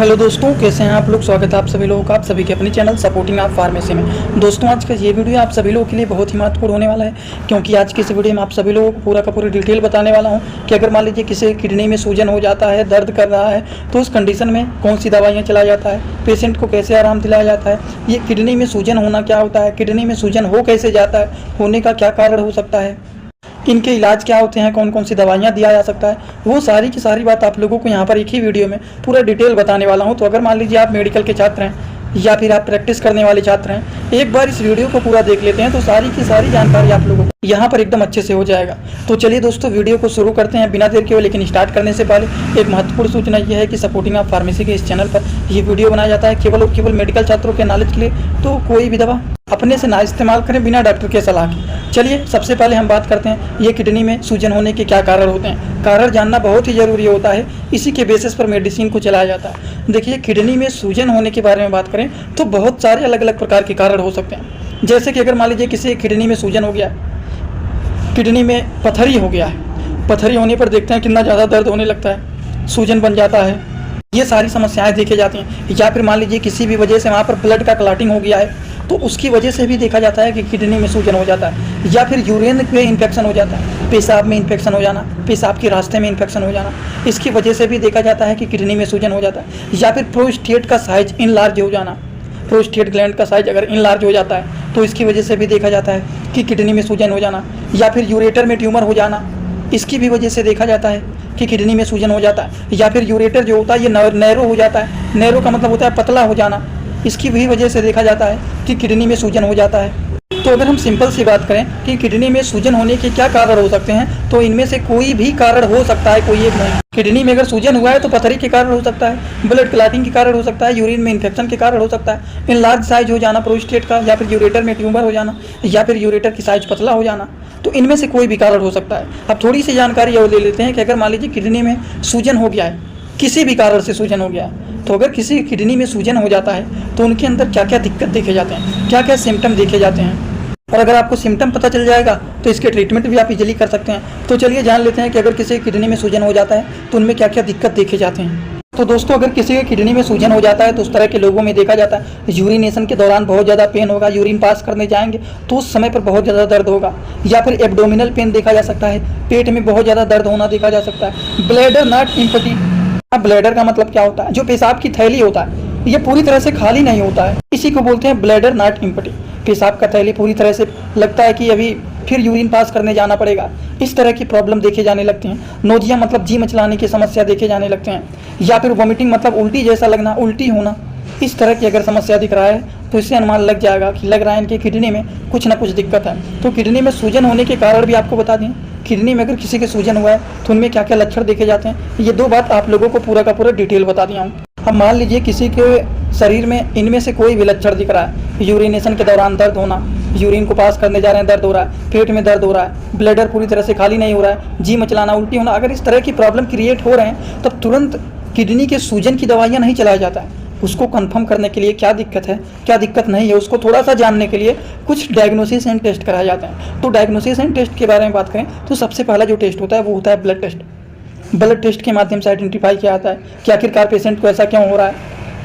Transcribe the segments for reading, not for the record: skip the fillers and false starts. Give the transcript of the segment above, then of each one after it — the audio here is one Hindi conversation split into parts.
हेलो दोस्तों, कैसे हैं आप लोग। स्वागत है आप सभी लोगों का आप सभी के अपने चैनल सपोर्टिंग आप फार्मेसी में। दोस्तों, आज का ये वीडियो आप सभी लोगों के लिए बहुत ही महत्वपूर्ण होने वाला है, क्योंकि आज की इस वीडियो में आप सभी लोगों को पूरा का पूरी डिटेल बताने वाला हूं कि अगर मान लीजिए किसी किडनी में सूजन हो जाता है, दर्द कर रहा है, तो उस कंडीशन में कौन सी दवाइयाँ चलाया जाता है, पेशेंट को कैसे आराम दिलाया जाता है, ये किडनी में सूजन होना क्या होता है, किडनी में सूजन हो कैसे जाता है, होने का क्या कारण हो सकता है, इनके इलाज क्या होते हैं, कौन कौन सी दवाइयाँ दिया जा सकता है, वो सारी की सारी बात आप लोगों को यहाँ पर एक ही वीडियो में पूरा डिटेल बताने वाला हूँ। तो अगर मान लीजिए आप मेडिकल के छात्र हैं या फिर आप प्रैक्टिस करने वाले छात्र हैं, एक बार इस वीडियो को पूरा देख लेते हैं तो सारी की सारी जानकारी आप लोगों को यहाँ पर एकदम अच्छे से हो जाएगा। तो चलिए दोस्तों, वीडियो को शुरू करते हैं बिना देर के हुए। लेकिन स्टार्ट करने से पहले एक महत्वपूर्ण सूचना यह है कि सपोर्टिंग आप फार्मेसी के इस चैनल पर ये वीडियो बनाया जाता है केवल और केवल मेडिकल छात्रों के नॉलेज के लिए। तो कोई भी दवा अपने से ना इस्तेमाल करें बिना डॉक्टर के सलाह के। चलिए सबसे पहले हम बात करते हैं ये किडनी में सूजन होने के क्या कारण होते हैं। कारण जानना बहुत ही ज़रूरी होता है, इसी के बेसिस पर मेडिसिन को चलाया जाता है। देखिए, किडनी में सूजन होने के बारे में बात करें तो बहुत सारे अलग अलग प्रकार के कारण हो सकते हैं। जैसे कि अगर मान लीजिए किसी किडनी में सूजन हो गया, किडनी में पथरी हो गया है, पथरी होने पर देखते हैं कितना ज़्यादा दर्द होने लगता है, सूजन बन जाता है, ये सारी समस्याएं देखी जाती हैं। या फिर मान लीजिए किसी भी वजह से वहाँ पर ब्लड का क्लॉटिंग हो गया है, तो उसकी वजह से भी देखा जाता है कि किडनी में सूजन हो जाता है। या फिर यूरिन में इन्फेक्शन हो जाता है, पेशाब में इन्फेक्शन हो जाना, पेशाब के रास्ते में इन्फेक्शन हो जाना, इसकी वजह से भी देखा जाता है कि किडनी में सूजन हो जाता है। या फिर प्रोस्टेट का साइज इनलार्ज हो जाना, प्रोस्टेट ग्लैंड का साइज अगर इनलार्ज हो जाता है तो इसकी वजह से भी देखा जाता है कि किडनी में सूजन हो जाना। या फिर यूरेटर में ट्यूमर हो जाना, इसकी भी वजह से देखा जाता है कि किडनी में सूजन हो जाता है। या फिर यूरेटर जो होता है ये नैरो हो जाता है, नैरो का मतलब होता है पतला हो जाना, इसकी भी वजह से देखा जाता है कि किडनी में सूजन हो जाता है। तो अगर हम सिंपल सी बात करें कि किडनी में सूजन होने के क्या कारण हो सकते हैं, तो इनमें से कोई भी कारण हो सकता है, कोई एक नहीं। किडनी में अगर सूजन हुआ है तो पथरी के कारण हो सकता है, ब्लड क्लॉटिंग के कारण हो सकता है, यूरिन में इन्फेक्शन के कारण हो सकता है, इनलार्ज साइज हो जाना प्रोस्टेट का, या फिर यूरेटर में ट्यूमर हो जाना, या फिर यूरेटर की साइज पतला हो जाना। तो इनमें से कोई भी कारण हो सकता है। अब थोड़ी सी जानकारी और ले लेते हैं कि अगर मान लीजिए किडनी में सूजन हो गया है, किसी भी कारण से सूजन हो गया है, तो अगर किसी किडनी में सूजन हो जाता है तो उनके अंदर क्या क्या दिक्कत देखे जाते हैं, क्या क्या सिम्टम देखे जाते हैं। और अगर आपको सिम्टम पता चल जाएगा तो इसके ट्रीटमेंट भी आप इजीली कर सकते हैं। तो चलिए जान लेते हैं कि अगर किसी किडनी में सूजन हो जाता है तो उनमें क्या क्या दिक्कत देखे जाते हैं। तो दोस्तों, अगर किसी के किडनी में सूजन हो जाता है तो उस तरह के लोगों में देखा जाता है यूरिनेशन के दौरान बहुत ज़्यादा पेन होगा, यूरिन पास करने जाएंगे तो उस समय पर बहुत ज़्यादा दर्द होगा। या फिर एब्डोमिनल पेन देखा जा सकता है, पेट में बहुत ज़्यादा दर्द होना देखा जा सकता है। ब्लैडर नॉट एम्प्टी, अब ब्लैडर का मतलब क्या होता है, जो पेशाब की थैली होता है ये पूरी तरह से खाली नहीं होता है, इसी को बोलते हैं ब्लैडर नॉट एम्प्टी। पेशाब का थैली पूरी तरह से लगता है कि अभी फिर यूरिन पास करने जाना पड़ेगा, इस तरह की प्रॉब्लम देखे जाने लगती हैं। नोजिया मतलब जी मचलाने की समस्या देखे जाने लगते हैं। या फिर वोमिटिंग मतलब उल्टी जैसा लगना, उल्टी होना, इस तरह की अगर समस्या दिख रहा है तो इससे अनुमान लग जाएगा कि लग रहा है इनकी किडनी में कुछ ना कुछ दिक्कत है। तो किडनी में सूजन होने के कारण भी आपको बता दें, किडनी में अगर किसी के सूजन हुआ है तो उनमें क्या क्या लक्षण देखे जाते हैं, ये दो बात आप लोगों को पूरा का पूरा डिटेल बता दिया हूँ। अब मान लीजिए किसी के शरीर में इनमें से कोई भी लक्षण दिख रहा है, यूरिनेशन के दौरान दर्द होना, यूरिन को पास करने जा रहे हैं दर्द हो रहा है, पेट में दर्द हो रहा है, ब्लैडर पूरी तरह से खाली नहीं हो रहा है, जी मचलाना, उल्टी होना, अगर इस तरह की प्रॉब्लम क्रिएट हो रहे हैं तब तुरंत किडनी के सूजन की दवाइयाँ नहीं चलाया जाता है। उसको कंफर्म करने के लिए क्या दिक्कत है, क्या दिक्कत नहीं है, उसको थोड़ा सा जानने के लिए कुछ डायग्नोसिस एंड टेस्ट कराए जाते हैं। तो डायग्नोसिस एंड टेस्ट के बारे में बात करें तो सबसे पहला जो टेस्ट होता है वो होता है ब्लड टेस्ट। ब्लड टेस्ट के माध्यम से आइडेंटिफाई किया जाता है कि आखिरकार पेशेंट को ऐसा क्यों हो रहा है,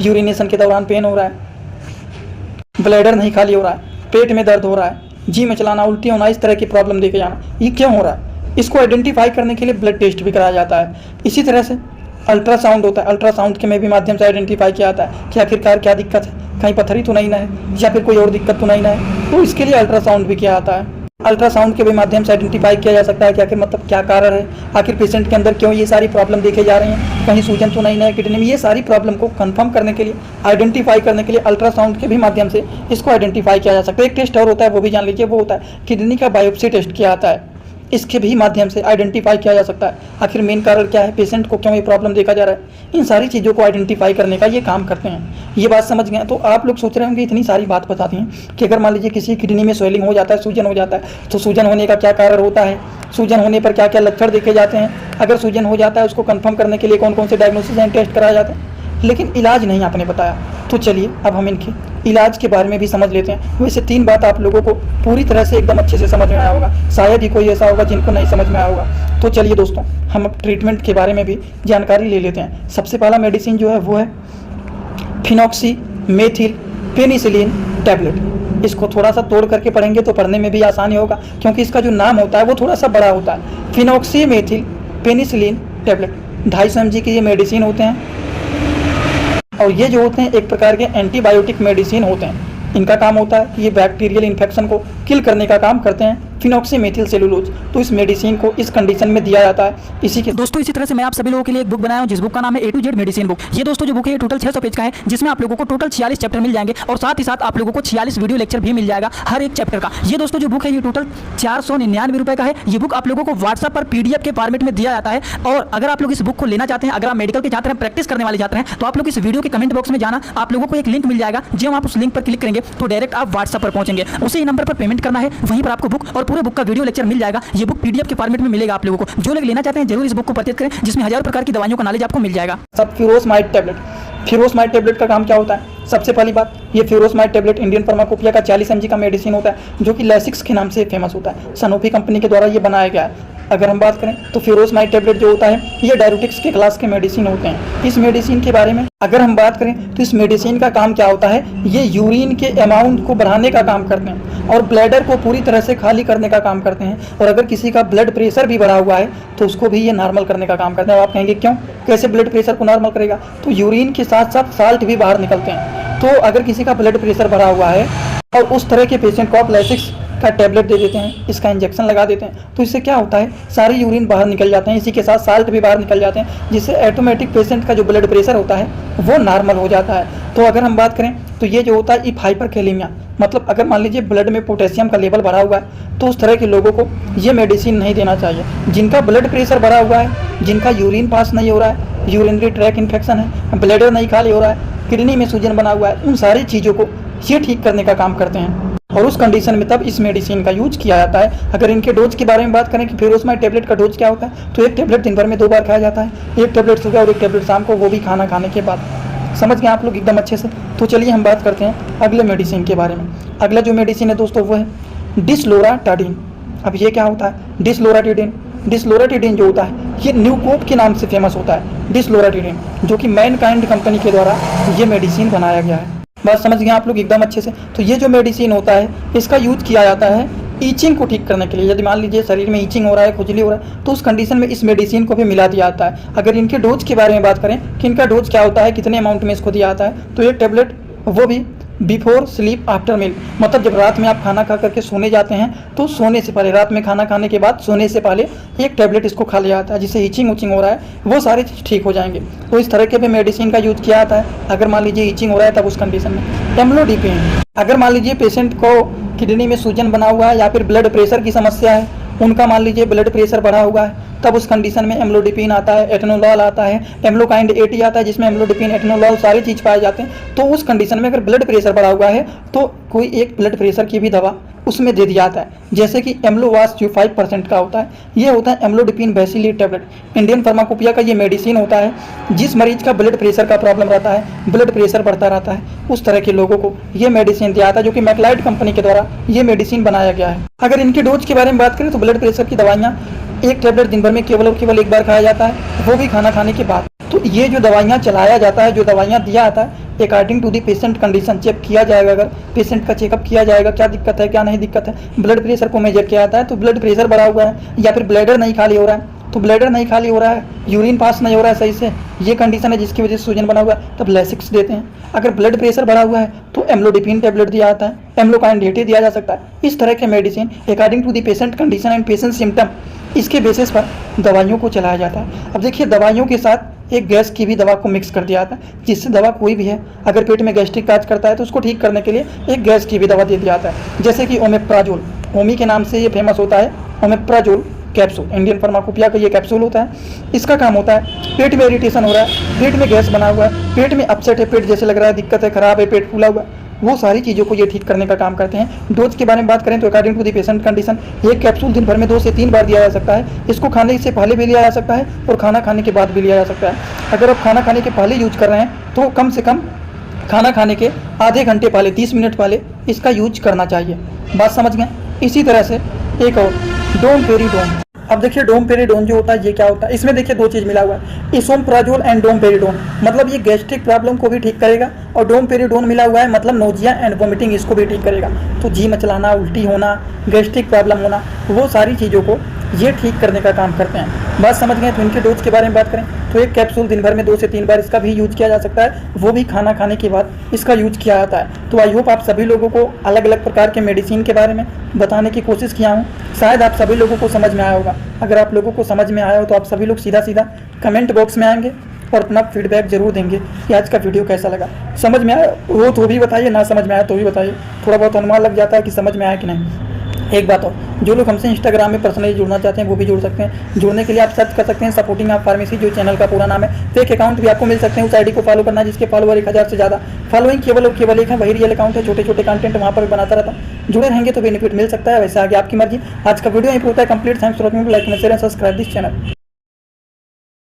यूरिनेशन के दौरान पेन हो रहा है, ब्लैडर नहीं खाली हो रहा है, पेट में दर्द हो रहा है, जी मचलाना, उल्टी होना, इस तरह की प्रॉब्लम देखे जाना, ये क्यों हो रहा है, इसको आइडेंटिफाई करने के लिए ब्लड टेस्ट भी कराया जाता है। इसी तरह से अल्ट्रासाउंड होता है, अल्ट्रासाउंड के में भी माध्यम से आइडेंटिफाई किया जाता है कि आखिरकार क्या दिक्कत है, कहीं पथरी तो नहीं ना है या फिर कोई और दिक्कत तो नहीं ना है, तो इसके लिए अल्ट्रासाउंड भी किया जाता है। अल्ट्रासाउंड के भी माध्यम से आइडेंटिफाई किया जा सकता है कि आखिर मतलब क्या कारण है, आखिर पेशेंट के अंदर क्यों ये सारी प्रॉब्लम देखे जा रही हैं, कहीं सूजन तो नहीं है किडनी में। ये सारी प्रॉब्लम को कंफर्म करने के लिए, आइडेंटिफाई करने के लिए अल्ट्रासाउंड के भी माध्यम से इसको आइडेंटिफाई किया जा सकता है। एक टेस्ट और होता है, वो भी जान लीजिए, वो होता है किडनी का बायोप्सी टेस्ट किया जाता है, इसके भी माध्यम से आइडेंटिफाई किया जा सकता है आखिर मेन कारण क्या है, पेशेंट को क्यों ये प्रॉब्लम देखा जा रहा है। इन सारी चीज़ों को आइडेंटिफाई करने का ये काम करते हैं। ये बात समझ गए? तो आप लोग सोच रहे होंगे इतनी सारी बात बता दी हैं कि अगर मान लीजिए किसी किडनी में स्वेलिंग हो जाता है, सूजन हो जाता है, तो सूजन होने का क्या कारण होता है, सूजन होने पर क्या क्या लक्षण देखे जाते हैं, अगर सूजन हो जाता है उसको कंफर्म करने के लिए कौन कौन से डायग्नोसिस एंड टेस्ट कराए जाते हैं, लेकिन इलाज नहीं आपने बताया। तो चलिए अब हम इनके इलाज के बारे में भी समझ लेते हैं। वैसे 3 बात आप लोगों को पूरी तरह से एकदम अच्छे से समझ में आया होगा, शायद ही कोई ऐसा होगा जिनको नहीं समझ में आया होगा। तो चलिए दोस्तों, हम अब ट्रीटमेंट के बारे में भी जानकारी ले लेते हैं। सबसे पहला मेडिसिन जो है वो है फिनॉक्सी मेथिल पेनिसिलिन टैबलेट। इसको थोड़ा सा तोड़ करके पढ़ेंगे तो पढ़ने में भी आसानी होगा, क्योंकि इसका जो नाम होता है वो थोड़ा सा बड़ा होता है। Phenoxy methyl penicillin tablet 250 mg के ये मेडिसिन होते हैं, और ये जो होते हैं एक प्रकार के एंटीबायोटिक मेडिसिन होते हैं। इनका काम होता है कि ये बैक्टीरियल इन्फेक्शन को किल करने का काम करते हैं, फिनॉक्सीमेथिल सेलुलोज। तो इस मेडिसिन को इस कंडीशन में दिया जाता है। इसी तरह से मैं आप सभी लोगों के लिए एक बुक बनाया हूं, जिस बुक का नाम है A to Z medicine book. ये दोस्तों जो बुक है ये टोटल 600 पेज का है, जिसमें आप लोगों को टोटल 46 चैप्टर मिल जाएंगे, और साथ ही साथ आप लोगों को 46 वीडियो लेक्चर भी मिल जाएगा हर एक चैप्टर का। ये दोस्तों जो बुक है ये टोटल 499 रुपए का है। ये बुक आप लोगों को व्हाट्सएप पर PDF के फॉर्मेट में दिया जाता है। और अगर आप लोग इस बुक को लेना चाहते हैं, अगर आप मेडिकल के छात्र हैं, प्रैक्टिस करने वाले छात्र हैं, तो आप लोग इस वीडियो के कमेंट बॉक्स में जाना, आप लोगों को एक लिंक मिल जाएगा। जब आप उस लिंक पर क्लिक करेंगे तो डायरेक्ट आप व्हाट्सएप पर पहुंचेंगे, उसी नंबर पर पेमेंट करना है, वहीं पर आपको बुक और पूरे बुक का वीडियो लेक्चर मिल जाएगा। ये बुक PDF के फॉर्मेट में मिलेगा आप लोगों को। जो लोग लेना चाहते हैं जरूर इस बुक को परचेज करें, जिसमें हजारों प्रकार की दवाइयों का नॉलेज आपको मिल जाएगा। सब फ्यूरोसमाइड टैबलेट। फ्यूरोसमाइड टैबलेट का काम क्या होता है? सबसे पहली बात, ये फ्यूरोसमाइड टैबलेट इंडियन फार्माकोपिया का 40 mg का मेडिसिन होता है, जो कि लैसिक्स के नाम से फेमस होता है। सनोफी कंपनी के द्वारा ये बनाया गया है। अगर हम बात करें तो फ्यूरोसमाइड टैबलेट जो होता है ये डायरेटिक्स के क्लास के मेडिसिन होते हैं। इस मेडिसिन के बारे में अगर हम बात करें तो इस मेडिसिन का काम क्या होता है, ये यूरिन के अमाउंट को बढ़ाने का काम करते हैं और ब्लैडर को पूरी तरह से खाली करने का काम करते हैं। और अगर किसी का ब्लड प्रेशर भी बढ़ा हुआ है तो उसको भी ये नॉर्मल करने का काम करते हैं। आप कहेंगे क्यों, कैसे ब्लड प्रेशर को नॉर्मल करेगा? तो यूरिन के साथ साथ साल्ट भी बाहर निकलते हैं। तो अगर किसी का ब्लड प्रेशर बढ़ा हुआ है और उस तरह के पेशेंट को आप लैसिक्स का टैबलेट दे देते हैं, इसका इंजेक्शन लगा देते हैं, तो इससे क्या होता है, सारे यूरिन बाहर निकल जाते हैं, इसी के साथ साल्ट भी बाहर निकल जाते हैं, जिससे ऑटोमेटिक पेशेंट का जो ब्लड प्रेशर होता है वो नॉर्मल हो जाता है। तो अगर हम बात करें तो ये जो होता है हाइपरकैलेमिया, मतलब अगर मान लीजिए ब्लड में पोटेशियम का लेवल बढ़ा हुआ है तो उस तरह के लोगों को ये मेडिसिन नहीं देना चाहिए। जिनका ब्लड प्रेशर बढ़ा हुआ है, जिनका यूरिन पास नहीं हो रहा है, यूरिनरी ट्रैक इन्फेक्शन है, ब्लैडर नहीं खाली हो रहा है, किडनी में सूजन बना हुआ है, उन सारी चीज़ों को ये ठीक करने का काम करते हैं। और उस कंडीशन में तब इस मेडिसिन का यूज किया जाता है। अगर इनके डोज के बारे में बात करें कि फ्यूरोसमाइड टैबलेट का डोज क्या होता है, तो एक टैबलेट दिन भर में 2 बार खाया जाता है, एक टैबलेट सुबह और एक टैबलेट शाम को, वो भी खाना खाने के बाद। समझ गए आप लोग एकदम अच्छे से? तो चलिए हम बात करते हैं अगले मेडिसिन के बारे में। अगला जो मेडिसिन है दोस्तों वो है डिस्लोराटाडीन। अब ये क्या होता है डिस्लोराटाडीन? डिस्लोराटाडीन जो होता है ये न्यूकोप के नाम से फेमस होता है। डिस्लोराटाडीन जो कि मैनकाइंड कंपनी के द्वारा ये मेडिसिन बनाया गया है। बात समझ गए आप लोग एकदम अच्छे से? तो ये जो मेडिसिन होता है इसका यूज किया जाता है ईचिंग को ठीक करने के लिए। यदि मान लीजिए शरीर में ईचिंग हो रहा है, खुजली हो रहा है, तो उस कंडीशन में इस मेडिसिन को भी मिला दिया जाता है। अगर इनके डोज के बारे में बात करें कि इनका डोज क्या होता है, कितने अमाउंट में इसको दिया जाता है, तो एक टैबलेट वो भी बिफोर स्लीप आफ्टर मील, मतलब जब रात में आप खाना खा करके सोने जाते हैं तो सोने से पहले, रात में खाना खाने के बाद सोने से पहले एक टैबलेट इसको खा लिया जाता है, जिससे ईचिंग उचिंग हो रहा है वो सारी चीज़ ठीक हो जाएंगे। तो इस तरह के भी मेडिसिन का यूज किया जाता है। अगर मान लीजिए ईचिंग हो रहा है तब उस कंडीशन में एम्लोडिपिन। अगर मान लीजिए पेशेंट को किडनी में सूजन बना हुआ है या फिर ब्लड प्रेशर की समस्या है, उनका मान लीजिए ब्लड प्रेशर बढ़ा हुआ है, तब उस कंडीशन में एम्लोडिपिन आता है, एटेनोलॉल आता है, एम्लोकाइंड 80 आता है, जिसमें एम्लोडिपिन एटेनोलॉल सारी चीज़ पाए जाते हैं। तो उस कंडीशन में अगर ब्लड प्रेशर बढ़ा हुआ है तो कोई एक ब्लड प्रेशर की भी दवा उसमें दे दिया जाता है, जैसे कि एम्लोवास जो 5% का होता है, ये होता है एम्लोडिपिन बेसिलेट टैबलेट। इंडियन फार्माकोपिया का ये मेडिसिन होता है। जिस मरीज का ब्लड प्रेशर का प्रॉब्लम रहता है, ब्लड प्रेशर बढ़ता रहता है, उस तरह के लोगों को ये मेडिसिन दिया जाता है, जो कि मैक्लाइड कंपनी के द्वारा ये मेडिसिन बनाया गया है। अगर इनके डोज के बारे में बात करें तो ब्लड प्रेशर की दवाइयाँ एक टैबलेट दिन भर में केवल और केवल 1 बार खाया जाता है, वो भी खाना खाने के बाद। तो ये जो दवाइयाँ चलाया जाता है, जो दवाइयाँ दिया जाता है, according to the patient condition check किया जाएगा। अगर पेशेंट का चेकअप किया जाएगा, क्या दिक्कत है क्या नहीं दिक्कत है, ब्लड प्रेशर को मेजर किया जाता है। तो ब्लड प्रेशर बढ़ा हुआ है या फिर ब्लैडर नहीं खाली हो रहा है, तो ब्लैडर नहीं खाली हो रहा है, यूरिन पास नहीं हो रहा है सही से, ये कंडीशन है जिसकी वजह से सूजन बना हुआ है, तब लैसिक्स देते हैं। अगर ब्लड प्रेशर बढ़ा हुआ है तो एम्लोडिपिन टैबलेट दिया जाता है, एम्लोकाइंड 80 दिया जा सकता है। इस तरह के medicine according to the patient condition and patient symptom, इसके बेसिस पर दवाइयों को चलाया जाता है। अब देखिए दवाइयों के साथ एक गैस की भी दवा को मिक्स कर दिया जाता है, जिससे दवा कोई भी है अगर पेट में गैस्ट्रिक काज करता है तो उसको ठीक करने के लिए एक गैस की भी दवा दे दिया जाता है, जैसे कि ओमेप्राजोल। ओमी के नाम से ये फेमस होता है, ओमेप्राजोल कैप्सूल। इंडियन फार्माकोपिया का ये कैप्सूल होता है। इसका काम होता है पेट में इरिटेशन हो रहा है, पेट में गैस बना हुआ है, पेट में अपसेट है, पेट जैसे लग रहा है, दिक्कत है, खराब है, पेट फूला हुआ है, वो सारी चीज़ों को ये ठीक करने का काम करते हैं। डोज के बारे में बात करें तो according to the patient condition एक कैप्सूल दिन भर में 2 से 3 बार दिया जा सकता है। इसको खाने से पहले भी लिया जा सकता है और खाना खाने के बाद भी लिया जा सकता है। अगर आप खाना खाने के पहले यूज कर रहे हैं तो कम से कम खाना खाने के आधे घंटे पहले, 30 मिनट पहले इसका यूज करना चाहिए। बात समझ गए? इसी तरह से एक और डोम पेरीडोन। अब देखिए डोमपेरिडोन जो होता है ये क्या होता है, इसमें देखिए 2 चीज़ मिला हुआ है, इसोमप्राजोल एंड डोमपेरिडोन। मतलब ये गैस्ट्रिक प्रॉब्लम को भी ठीक करेगा, और डोमपेरिडोन मिला हुआ है मतलब नोजिया एंड वोमिटिंग इसको भी ठीक करेगा। तो जी मचलाना, उल्टी होना, गैस्ट्रिक प्रॉब्लम होना, वो सारी चीज़ों को ये ठीक करने का काम करते हैं। बात समझ गए। तो इनके डोज के बारे में बात करें तो एक कैप्सूल दिन भर में 2 से 3 बार इसका भी यूज किया जा सकता है, वो भी खाना खाने के बाद इसका यूज किया जाता है। तो आई होप आप सभी लोगों को अलग अलग प्रकार के मेडिसिन के बारे में बताने की कोशिश किया हूँ, शायद आप सभी लोगों को समझ में आया होगा। अगर आप लोगों को समझ में आया हो तो आप सभी लोग सीधा सीधा कमेंट बॉक्स में आएंगे और अपना फीडबैक जरूर देंगे कि आज का वीडियो कैसा लगा। समझ में आया हो तो भी बताइए, ना समझ में आया तो भी बताइए, थोड़ा बहुत अनुमान लग जाता है कि समझ में आया कि नहीं। एक बात और, जो लोग हमसे इंस्टाग्राम में पर्सनली जुड़ना चाहते हैं वो भी जुड़ सकते हैं। जुड़ने के लिए आप सर्च कर सकते हैं सपोर्टिंग आप फार्मेसी, जो चैनल का पूरा नाम है। फेक अकाउंट भी आपको मिल सकते हैं, उस आईडी को फॉलो करना जिसके फॉलोवर 1000 से ज़्यादा। फॉलोइंग केवल और केवल एक है, वही रियल अकाउंट है, छोटे छोटे कंटेंट वहाँ पर बनाता रहता हूँ। जुड़े रहेंगे तो बेनिफिट मिल सकता है, वैसे आगे आपकी मर्जी। आज का वीडियो यहीं पर होता है complete. Thanks for watching, like share and subscribe this channel.